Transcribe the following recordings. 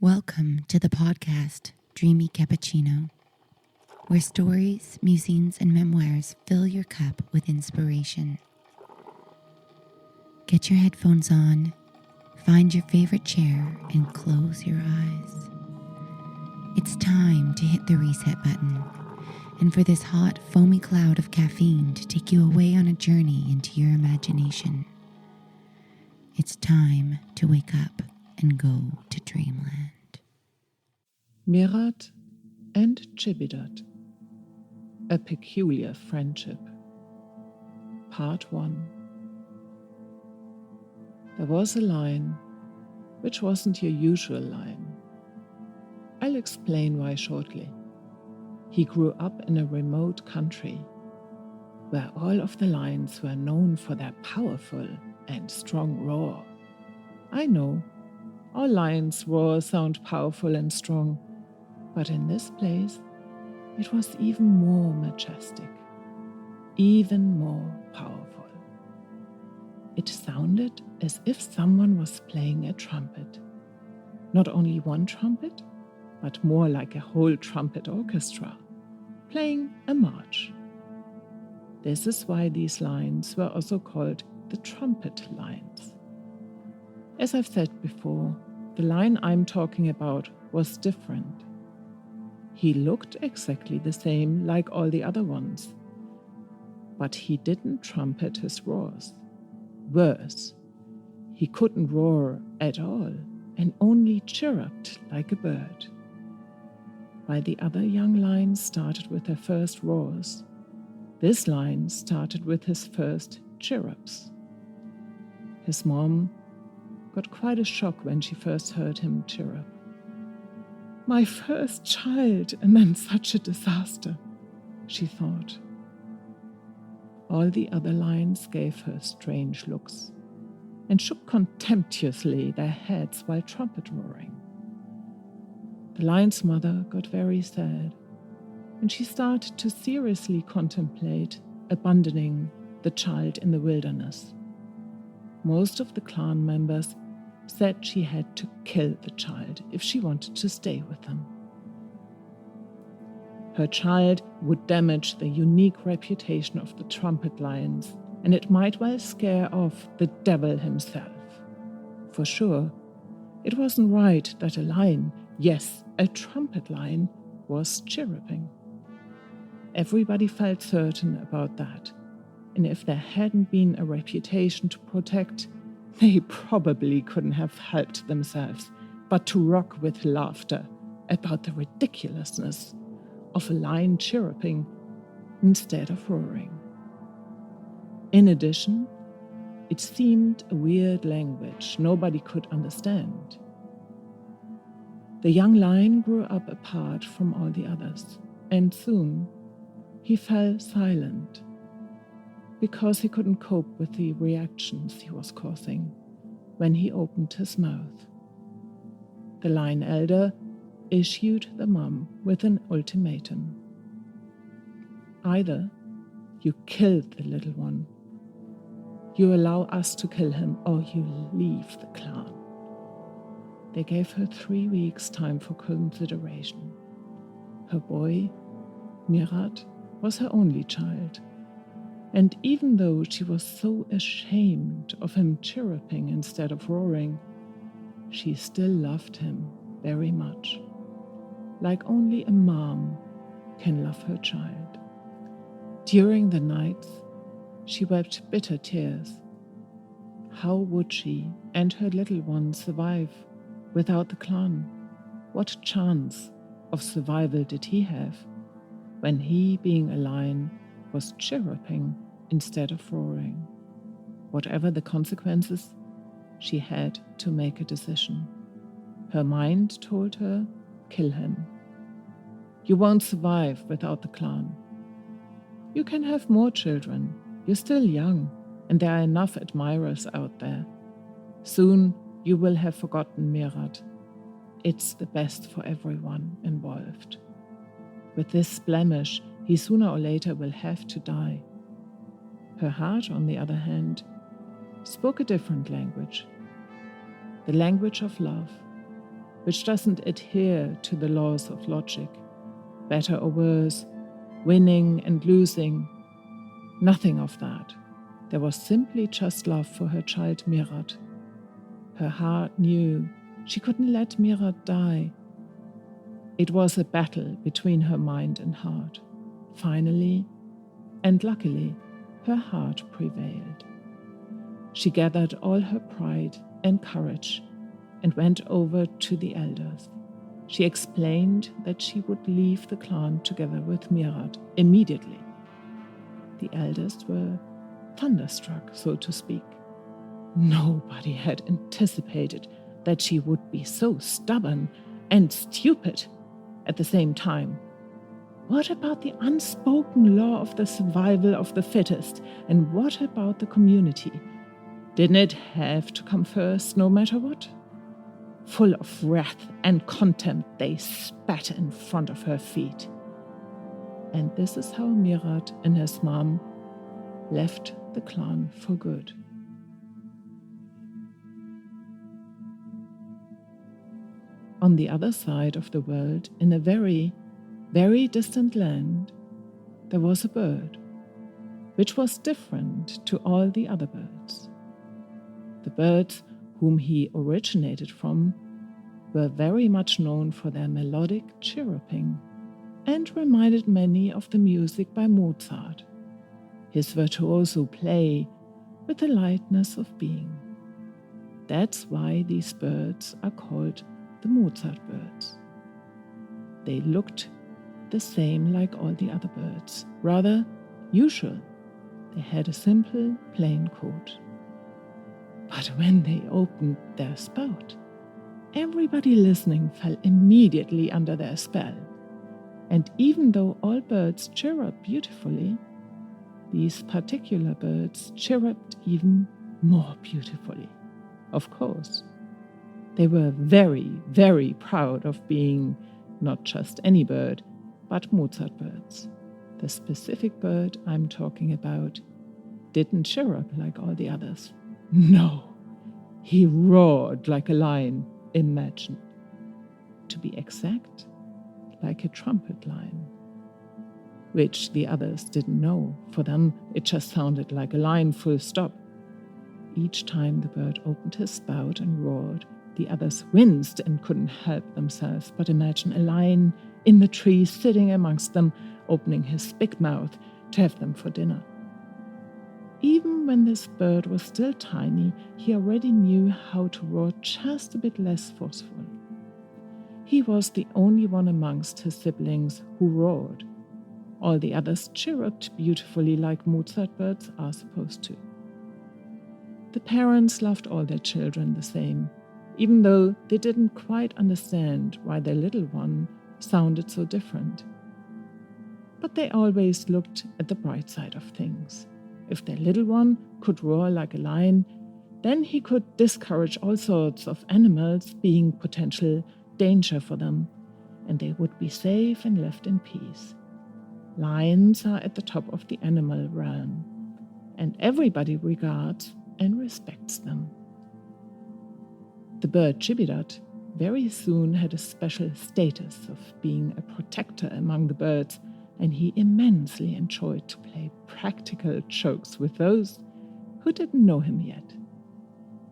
Welcome to the podcast, Dreamy Cappuccino, where stories, musings, and memoirs fill your cup with inspiration. Get your headphones on, find your favorite chair, and close your eyes. It's time to hit the reset button, and for this hot, foamy cloud of caffeine to take you away on a journey into your imagination. It's time to wake up and go to dreamland. Mirat and Tschibidad, a peculiar friendship. Part 1. There was a lion which wasn't your usual lion. I'll explain why shortly. He grew up in a remote country where all of the lions were known for their powerful and strong roar. I know, all lions' roars sound powerful and strong, but in this place it was even more majestic, even more powerful. It sounded as if someone was playing a trumpet. Not only one trumpet, but more like a whole trumpet orchestra, playing a march. This is why these lions were also called the trumpet lions. As I've said before, the lion I'm talking about was different. He looked exactly the same like all the other ones, but he didn't trumpet his roars. Worse, he couldn't roar at all and only chirruped like a bird. While the other young lions started with their first roars, this lion started with his first chirrups. His mom got quite a shock when she first heard him chirrup. My first child, and then such a disaster, she thought. All the other lions gave her strange looks and shook contemptuously their heads while trumpet roaring. The lion's mother got very sad, and she started to seriously contemplate abandoning the child in the wilderness. Most of the clan members said she had to kill the child if she wanted to stay with them. Her child would damage the unique reputation of the trumpet lions, and it might well scare off the devil himself. For sure, it wasn't right that a lion, yes, a trumpet lion, was chirruping. Everybody felt certain about that, and if there hadn't been a reputation to protect, they probably couldn't have helped themselves but to rock with laughter about the ridiculousness of a lion chirruping instead of roaring. In addition, it seemed a weird language nobody could understand. The young lion grew up apart from all the others, and soon he fell silent, because he couldn't cope with the reactions he was causing when he opened his mouth. The lion elder issued the mom with an ultimatum. Either you kill the little one, you allow us to kill him, or you leave the clan. They gave her 3 weeks' time for consideration. Her boy, Mirat, was her only child. And even though she was so ashamed of him chirruping instead of roaring, she still loved him very much, like only a mom can love her child. During the nights, she wept bitter tears. How would she and her little one survive without the clan? What chance of survival did he have when he, being a lion, was chirruping instead of roaring? Whatever the consequences, she had to make a decision. Her mind told her, kill him. You won't survive without the clan. You can have more children. You're still young, and there are enough admirers out there. Soon you will have forgotten Mirat. It's the best for everyone involved. With this blemish, he sooner or later will have to die. Her heart, on the other hand, spoke a different language, the language of love. which doesn't adhere to the laws of logic, better or worse, winning and losing. Nothing of that. There was simply just love for her child Mirat. Her heart knew she couldn't let Mirat die. It was a battle between her mind and heart. Finally, and luckily, her heart prevailed. She gathered all her pride and courage and went over to the elders. She explained that she would leave the clan together with Mirat immediately. The elders were thunderstruck, so to speak. Nobody had anticipated that she would be so stubborn and stupid at the same time. What about the unspoken law of the survival of the fittest? And what about the community? Didn't it have to come first, no matter what? Full of wrath and contempt, they spat in front of her feet. And this is how Mirat and his mom left the clan for good. On the other side of the world, in a very, very distant land, there was a bird, which was different to all the other birds. The birds whom he originated from were very much known for their melodic chirruping and reminded many of the music by Mozart, his virtuoso play with the lightness of being. That's why these birds are called the Mozart birds. They looked the same like all the other birds, rather usual. They had a simple, plain coat. But when they opened their spout, everybody listening fell immediately under their spell. And even though all birds chirrup beautifully, these particular birds chirruped even more beautifully. Of course, they were very, very proud of being not just any bird, but Mozart birds. The specific bird I'm talking about didn't chirrup like all the others. No, he roared like a lion, imagine. To be exact, like a trumpet lion, which the others didn't know. For them, it just sounded like a lion, full stop. Each time the bird opened his spout and roared, the others winced and couldn't help themselves but imagine a lion in the tree sitting amongst them, opening his big mouth to have them for dinner. Even when this bird was still tiny, he already knew how to roar just a bit less forceful. He was the only one amongst his siblings who roared. All the others chirruped beautifully like Mozart birds are supposed to. The parents loved all their children the same, even though they didn't quite understand why their little one sounded so different. But they always looked at the bright side of things. If their little one could roar like a lion, then he could discourage all sorts of animals being potential danger for them, and they would be safe and left in peace. Lions are at the top of the animal realm, and everybody regards and respects them. The bird Tschibidad very soon had a special status of being a protector among the birds, and he immensely enjoyed to play practical jokes with those who didn't know him yet.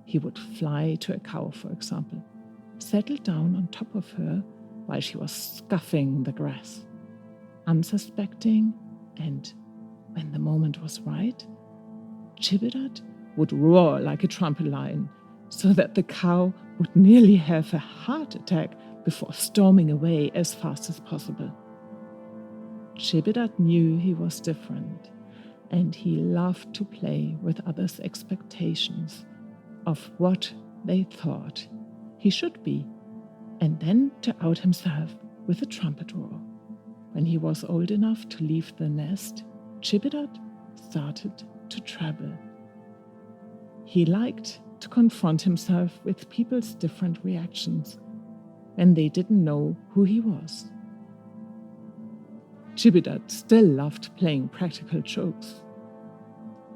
He would fly to a cow, for example, settle down on top of her while she was scuffing the grass, unsuspecting, and when the moment was right, Tschibidad would roar like a trumpet lion, so that the cow would nearly have a heart attack before storming away as fast as possible. Tschibidad knew he was different, and he loved to play with others' expectations of what they thought he should be, and then to out himself with a trumpet roar. When he was old enough to leave the nest, Tschibidad started to travel. He liked to confront himself with people's different reactions when they didn't know who he was. Tschibidad still loved playing practical jokes.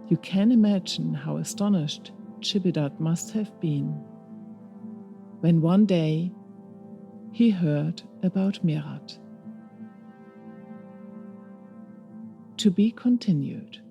You can imagine how astonished Tschibidad must have been when one day he heard about Mirat. To be continued.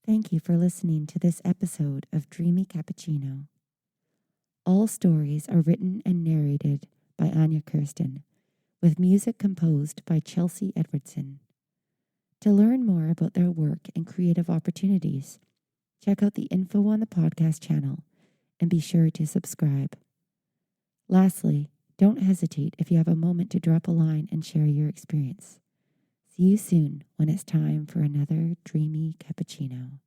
Thank you for listening to this episode of Dreamy Cappuccino. All stories are written and narrated by Anya Kirsten, with music composed by Chelsea Edwardson. To learn more about their work and creative opportunities, check out the info on the podcast channel and be sure to subscribe. Lastly, don't hesitate if you have a moment to drop a line and share your experience. See you soon when it's time for another Dreamy Cappuccino.